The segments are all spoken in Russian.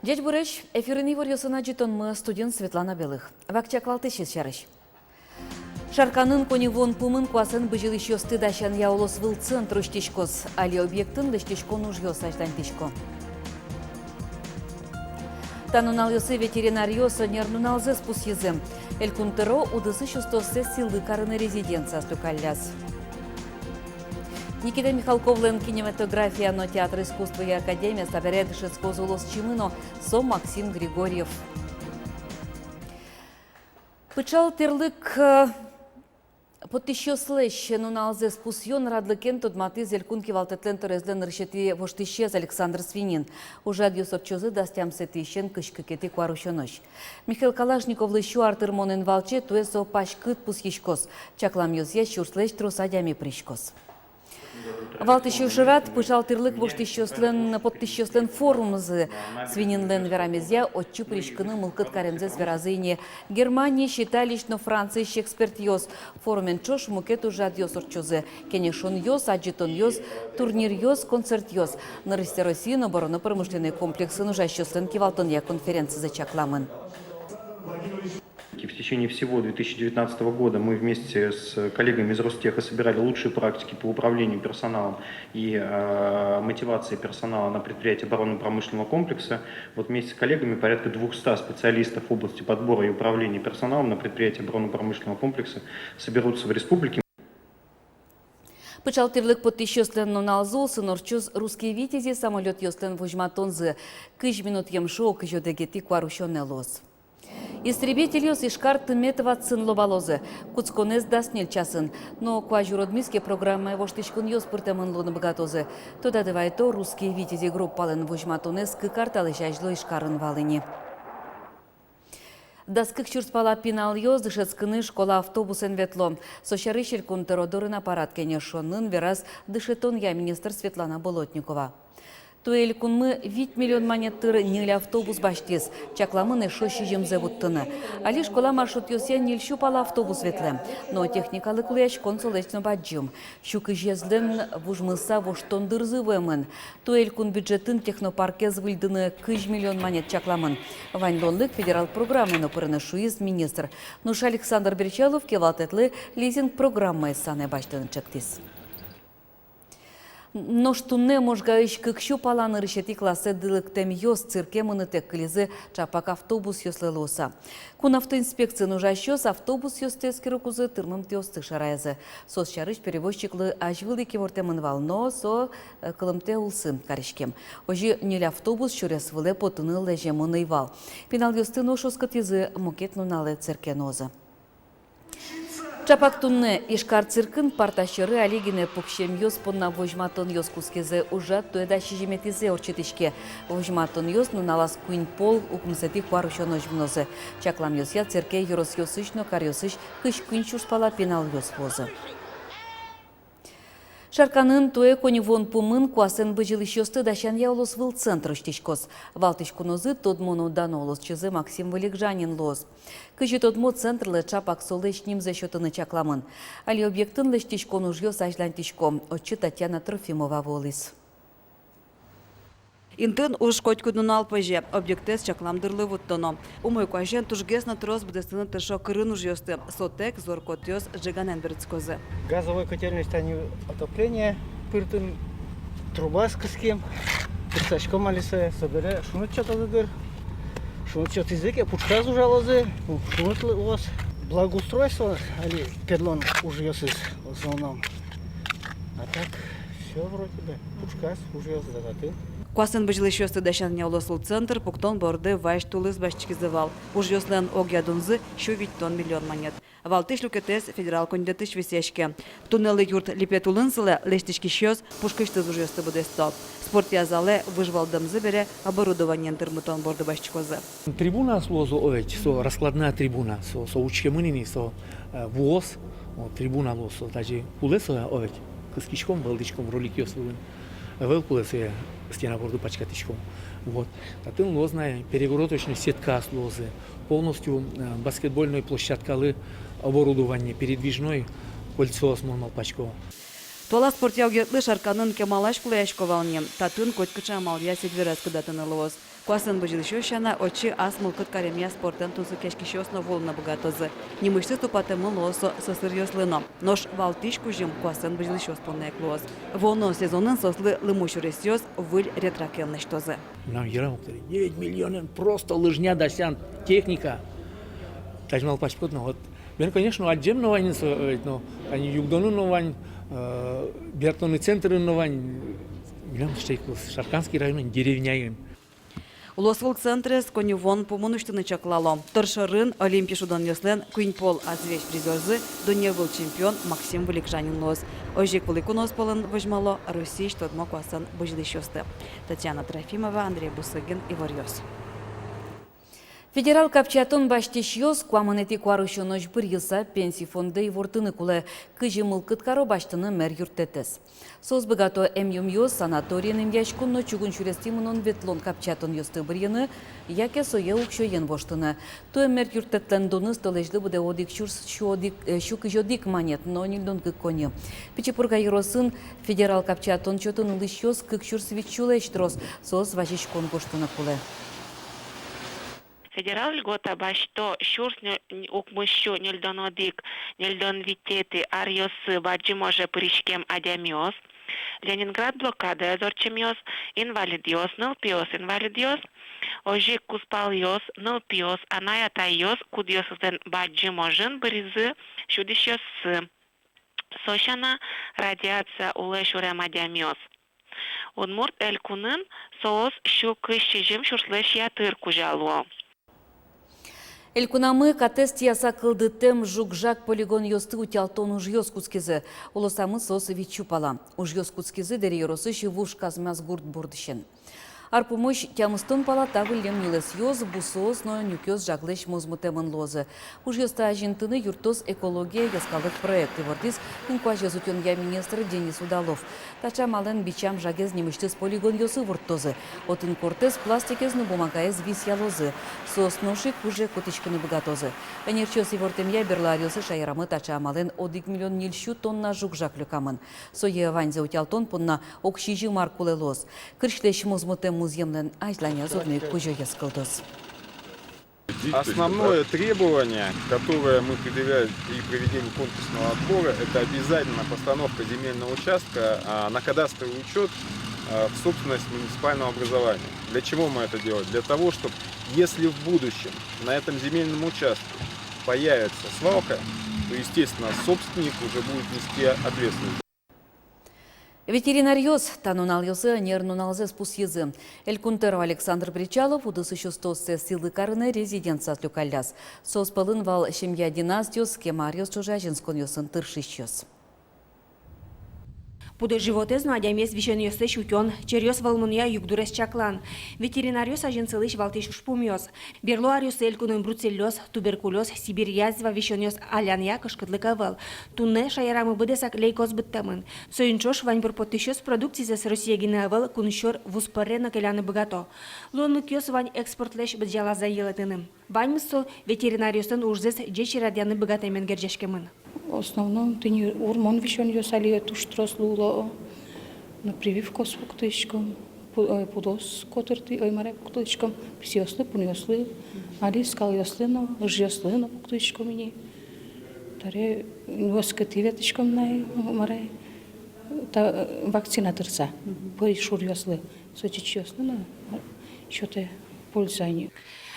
Дядь Буреш, эфирный варьосына житон студент Светлана Белых. Вакчак валтышес шарыш. Шарканын коневон пумын куасын быжил еще стыдащан яулос выл центр уштишкос, али объектын лештишкон ужьё саждантишко. Танунал йосы ветеринариоса нернуналзе спусьезем. Элькунтеро удысы шустосе силы карыны резиденция стукалляс. Никита Михалковлен кинематография, но театр искусства и академия собирает шецкозулос чимыно со Максим Григорьев. Пычал терлык под еще слэщ, но на алзе спусьон радлыкен тот маты зелькунки валтетлен торезлен решети воштищез Александр Свинин. Уже адьосопчозы дастям сетищен кышкыкети кварущоныш. Михаил Калашников лыщу артырмонен валче туэсо пашкыт пусьишкос. Чаклам юзья щурслэщ трусадями пришкос. Валтыщу шират пышал терлык подтыщеслен форумзы. Свининлен верамезья отчу пришкыны мылкыт каремзе зверазыне. Германия считалищ, но Франция эксперт йоз. Форумен чош мукет уже адьосорчозы. Кенешон йоз, аджитон йоз, турнир йоз, концерт йоз. На России оборонно-промышленный комплекс нужащеслен кивалтон конференции за чакламын. В течение всего 2019 года мы вместе с коллегами из Ростеха собирали лучшие практики по управлению персоналом и мотивации персонала на предприятии оборонно-промышленного комплекса. Вот вместе с коллегами порядка 200 специалистов в области подбора и управления персоналом на предприятии оборонно-промышленного комплекса соберутся в республике. Пычал терлык подтыщеслен налзу, сынорчуз русские витязи, самолет йослен вожматонзы. Кыш минут емшо, кыжодегети кварущонный лос. Истребитель йос ишкар тыметова цын лобалозы. Куцконез даснел часын. Но кважуродмиске программа воштичкун йос пыртамын луны богатозы. Тода девайто русские витязи группалын вожматонез кыкарталы жайжло ишкарын валыни. Даскык чурспала пинал йоз дышецкыны школа автобусен ветло. Сощарыщель кунтеродорын аппарат кенешонын вераз дышетон я министр Светлана Болотникова. Туэль кунмы 8 миллион монеттыр ниль автобус баштес. Чакламыны шоши жемзе буттыны. Али школа маршрут йосе ниль щупала автобус ветле. Но техникалы куляч консолечно баджым. Щукы жезлен вужмыса воштондырзы вэмэн. Туэль кун бюджетін технопарке звыльдыны 1 миллион монет чакламын. Ваньлонлык федерал программы напырыны шуиз министр. Нуш Александр Берчалов кевалтетлы лизинг программы саны баштын чактис. Но что не можгающ как щупаланы решети классе дылыктем йос цирке мынытек клизы чапак автобус йослелоса. Кун автоинспекция нужащёс автобус йостескер кузы тырмым тёсты шарайзы. Сос чарыш перевозчиклы ажвылы кевортемын вално со кылымте улсы каришкем. Ожи ниль автобус чурес выле потыны лежемыны вал. Пенал йосты ношос катизы мукет нунале цирке нозы. Чапак тунне ишкар циркын парташыры алигине пукшем йос понна вожматон йос кускезе ужат туэда шижеметизе орчетишке. Вожматон йос нуналас куин пол укмсети кварушон ожмнозе. Чаклам йос я цирке йорос йосышно кар йосыш кыш куин чурспала пенал йос возы. Шарканын туэ коневон пумын куасен быжил ищёсты дащан яулос выл центр штичкос. Валтышку нозы тодмону данолос чызы Максим Валикжанин лоз. Кыжи тодмо центрлы чапак солыш нимзе счётыны чакламын. Али объектын лештичкон ужьё сажлантичко. Отчы Татьяна Трофимова волис. Интын уж котькудун алпыже, объектес чакламдырлы вуттоно. Умой куажен тужгес на трос бдестыны тышо кырын уж ёсты. Сотек зор котёс жиганен берцкозы. Газовой котельной станет отопление, пыртын труба с кыскем, пыртачком алисе, собере, шунут что-то задыр, шунут что-то языке, пучка зужалозы, шунут у вас благоустройство, али педлон уже ёсыз в основном. А так, все вроде бы, пучка уже ёсыз задаты. Куасын быжыл ещёсты дащан няулосыл центр, пуктон борды вайш тулыз башчикизывал. Уж ёслен огядунзы щу виттон миллион монет. Валтыш люкетес федерал кондетыш висешке. Туннелы юрт липетулынсылы лештички щёс пушкыштыз уж ёсты будесто. Спорт язале выжвалдымзы бере оборудованиен тырмытон борды башчикозы. Трибуна слозу овеч, со раскладная трибуна, со учкемынини, со ВОЗ, трибуна лосо, даже улесо овеч, кыскичком, балдичком, ролик ёсвын. Велкулесе стена борду пачкатичком. Вот. Татын лозная перегородочная сетка с лозы, полностью баскетбольной площадкалы оборудование передвижной кольцо с пачкова. Тола спортяугетлы шарканын кемалаш кулаяшковалнем, татын котькыча малия седверес кудатын ылоз. Куасын быжилышу шана очи ас мылкыт каремия спортен тунсы кешкишёсно волна богатозы. Немышты ступаты мылосо сосыр ёслыно. Нож валтишку жим куасын быжилышу спонная клоз. Волно сезонын сослы лымушуресёс выль ретракелныштозы. Нам Ерамуктар 9 миллионов просто лыжня досян техника. Тажмал пачпотно вот. Ben, конечно, отдельно вань, но они югдону новань, бертонный центр новань, билем Шарканский район деревняем. Улосвол центрес конювон помонуштыны чаклало. Торшырын олимпишудан ёслен Куинпол азвеч призерзы доневыл чемпион Максим Великжанин лос. Ожик Великунос полын вожмало Россия штодмо куасан быжилыщёсты. Татьяна Трофимова, Андрей Бусыгин, Иварьёс. Федерал капчатон баштишьёс куамынети куарышу нож бір йылса пенсий фонды ивортыны кулы кыжы мылкыткаро баштыны мэр юрттетес. Соз богато эмюмьёс санаторийным яшкунно чугун чурестимунон ветлон капчатон ёсты бір йыны, яке сое укшо ен боштыны. То мэр юрттетлен доны столежлы буде одик шу кыжодик манет, но нильдон кык кони. Пичепурга йыросын федерал капчатон чотын ылышьёс кык чур свечулештрос, соз важишкон боштыны кулы. Федерал льгота башто шурс укмыщу нельдон одик, нельдон витеты, арьосы, баджи може пришкем адямиос, Ленинград блокада зорчемиос, инвалидиос, нылпиос, инвалидиос, ожик куспалиос, нылпиос, анаятайос, кудиосден баджи можын бризы, шудищос сошана радиация улешурем адямиос. Удмурт элькунын соос шу кышчижим шурслеш ятыр кужалуо. Элькунамы катест яса кылды тем жук-жак полигон ёсты утялтон уж ёс куцкизы. Улосамы сосы вичупала. Уж ёс куцкизы дери ёросы шивуш казмяз гурт бурдышен. Арпумыш тямыстон палата вылем нилес ёз, бусос, но нюкёс жаглеш мозмутемын лозы. Уж ёста ажинтыны юртос экология яскалык проекты вордис, инкуаж ёзутён я министр Денис Удалов. Тача мален бичам жагез немыштыз полигон ёсы вурттозы. Отын кортез пластикезны бумагаез вис ялозы. Сос ношик уже кутичкыны богатозы. Энерчёс и вортем я берлариосы шайрамы тача мален 1 миллион нильщу тонна жук-жак люкамын. Сое ванзе утялтон пунна окшижи маркуле лоз. Кыршлеш мозмутем музеемнен айзланя зурны кужо яскылдыз. Основное требование, которое мы предъявляем при проведении конкурсного отбора, это обязательно постановка земельного участка на кадастровый учет в собственность муниципального образования. Для чего мы это делаем? Для того, чтобы, если в будущем на этом земельном участке появится свалка, то, естественно, собственник уже будет нести ответственность. Ветеринарьёз танунал ёсы нернуналзе спусьезы. Элькунтеров Александр Причалов удысы шустосце силы карыны резиденция люкаляс. Сос пылын вал семья династиос кемарьёс чужажинскон ёсын тыршищёс. Пуды животезну адямес вишен ёсты шутён, черёс валмуния югдурес чаклан. Ветеринарёс ажинцылыш валтиш шпумёс. Берло арёс элькунын бруцеллёс, туберкулёз, сибирь язва вишен ёс аляния кышкыдлыкавал. Тунне шаярамы быдесак лейкоз быттамын. Союнчош ваньбур потышёс продукциясы с Россия гинавал куншор вуспарена келяны богато. Лонлык ёс вань экспортлеш быджала заелатыным. Ваньмысо ветеринарёстын ужзес джечи радяны богатаймен герджешкемын. В основном ты не урмон вишен ёсали туштрос луло на прививку с пуктышком, пудос которти ой маре пуктышком, псиослы пунёслы, али скал ёслыно, жёслыно пуктышком мини. Таре воскативетышком най маре та вакцинатырса, поришур ёслы, сочич ёслыно, что-то пользание.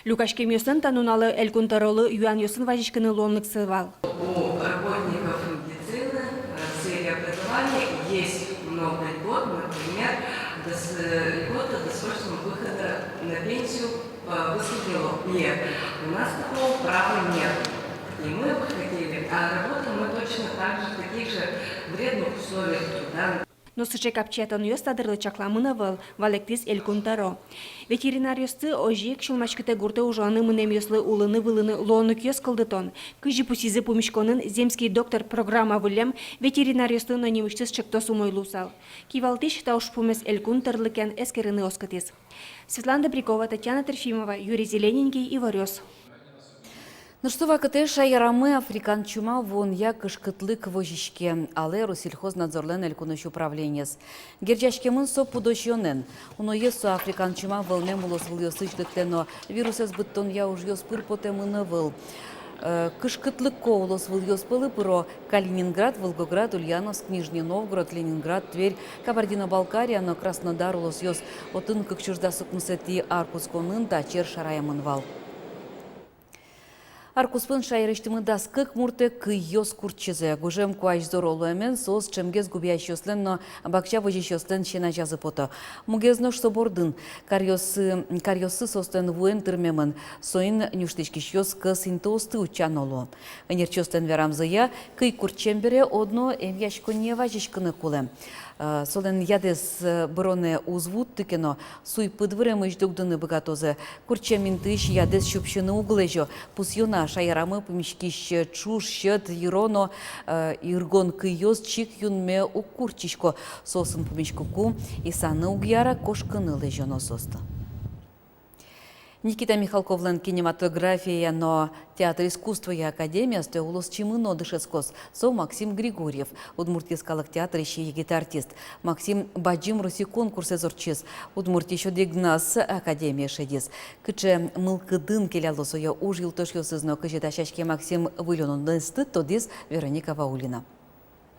Люкашкем ёсын тануналы элькунтаролы юан ёсын важишканы лонлык сывал. У работников медицины в сфере образования есть много льгот, например, льгота досрочного выхода на пенсию по выслуге лет. У нас такого права нет. И мы бы хотели, а работаем мы точно так же, в таких же вредных условиях труда. Но сыче капчатон ёс тадырлы чакламына выл, валектис элькунтаро. Ветеринар ёсты ожик шулмачкыте гурты ужаны мынем ёслы улыны вылыны лонук ёс кылдытон. Кыжи пусизы помешконын земский доктор программа вылем ветеринар ёсты нанимыштыс чыктос умойлусал. Кивалтиш тауш пумес элькунтарлыкен эскерыны оскатис. Светлана Добрякова, Татьяна Трофимова, Юрий Зелененький, Иварёс. Наштова катеша ярами африкан чума вон я кышкытлык вожишке, але Россельхознадзорлен элькуныш управленец. Герджашкемын со пудощёнен. Уно есу африкан чума вълнем улос выльосычлыктено вирусес быттон я уж ёс пырпотемыны выл. Кышкытлык улос выльоспылы пыро Калининград, Волгоград, Ульяновск, Нижний Новгород, Ленинград, Тверь, Кабардино-Балкария, но Краснодар улос ёс отын кыкчуждасык мусети Аркусконын да чер шараямын вал. Аркуспын шайрештімі даскық мұрты күйос күртчізі. Гужем куаш зоролу әмен соз чемгез губиящослен, но бакча вожищослен шена жазы поты. Мугезнош собордын, карьосы состен вуен тырмемін, соин нюштышкишьос кыс интоосты учан олу. Энерчослен верамзыя, күй күртчембере одно эмяшконе важишкыны кулы. Солен ядес броне узвуд тыкено, суй пыдвырем иждугдыны богатозы. Курчеминтыш ядес шупшыны углежо. Пусьона шайрамы помешкищ чуш, щет, ироно, иргон кыйоз чик юнме укурчишко. Сосын помешкуку и саны угьяра кошкыны лежоно соста. Никита Михалковлен кинематография, но театр искусства и академия стоялос чимыно дышескос. Со Максим Григорьев, удмуртийскалык театр еще егит-артист. Максим Баджим Руси конкурсе зорчиз. Удмуртий еще дигнас академия шедис. Кыче мылкыдын келялосо я уж илтошьосызно кыче тащачке Максим выленон дысты, тодис Вероника Ваулина.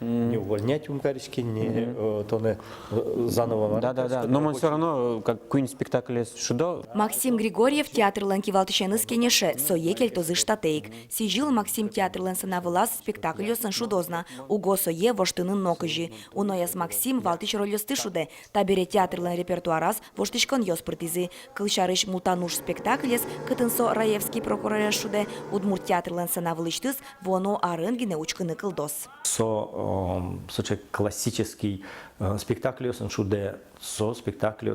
Не увольнять умкарички, не то не заново. Да. Но мы все равно, как какой-нибудь спектакль шудо. Максим Григорьев театр ланкивалтышеныз кенеше, соекель тозы штатейк. Сижил Максим театр лансына вылаз спектакль сын шудозна. Уго сое воштынын нокыжи. Унояс Максим валтыш рольосты шуде. Табере театр лан репертуараз воштышкон йоспыртизы. Кылшарыш мултануш спектаклес, кытынсо Раевский прокурор шуде. Удмурт театр лансына вылыштыз, воно арынгине учкыны кылдос. Сочи классический спектакль, шуде со спектакль,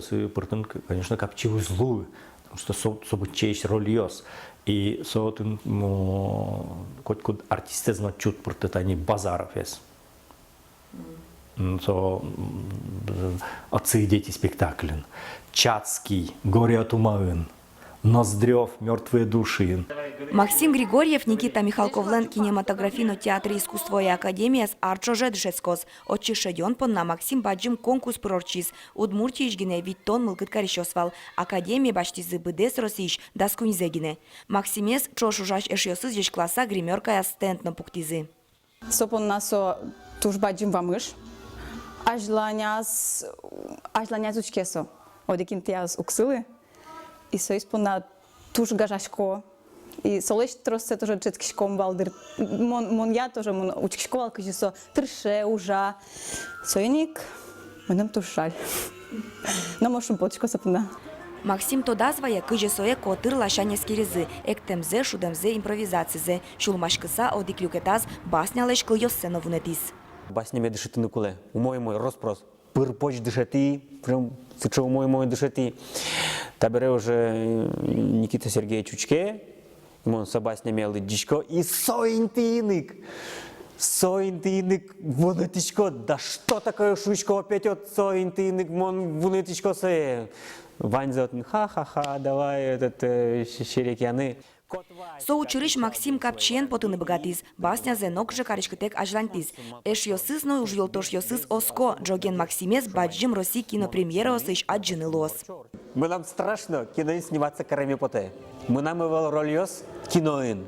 конечно, как чего злую, потому что собой честь рольёс. И со код артисты знают чуть про это не базаров есть. So отцы и дети спектаклен. Чацкий, горе от умавин. Ноздрев, мертвые души. Максим Григорьев, Никита Михалковлен, кинематографийно театр искусства и академия с Арчоже Дышескос. Отчишеден на Максим Баджим конкурс прорчиз. Удмуртии жгине виттон мылкыт карищосвал. Академия баштизы быдес росиш даскунизегине. Максимес чошужаш эшьосыз еш класса гримерка ассистент на пуктизы. Сопон насо туж Баджим вамыш. Ажланяз учкесо. Одекин тяз уксылы. И соис пона туж гажашко. И солеш троссе тоже четкишком балдыр. Мон я тоже мон учкишковал кыжисо трше ужа. Сойник менем тушаль. Но мошум почко сапна. Максим тодазвая кыжесое котыр лашаневский резы, эктемзе, шудемзе, импровизацизе. Шулмашкыса одиклюкетаз баснялеш кыльоссено вунетис. Баснями дышати на куле. Умой мой розпрос. Пырпоч дышати. Прям сычо умой мой дышати. Табере уже Никита Сергеевич Учке. Мон собаснями лыдичко. И соинтиник. Соинтиник вунетичко. Да что такое шучко опять от соинтиник мон вунетичко сое. Ваньза ха-ха-ха, давай этот щерекяны. Соучырыш Максим Капчен потыны богатиз. Басня зенок же каришкытек ажлантиз. Эш йосыз но уж йолтош йосыз оско. Джоген Максимес Баджим Роси кинопремьера осыш аджины лос. Мы нам страшно киноин сниматься карами поте. Мы нам его роль йос киноин.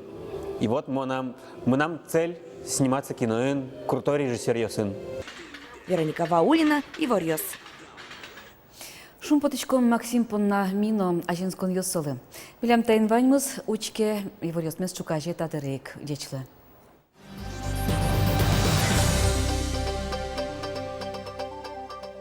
И вот мы нам цель сниматься киноин. Крутой режиссер йосын. Вероника Ваулина и Ворьос. Шумпотычком Максим понна мино ажинскон йосылы. Вилям тайын ваньмыз учке и Ворьос мес чукажет адырек дечлы.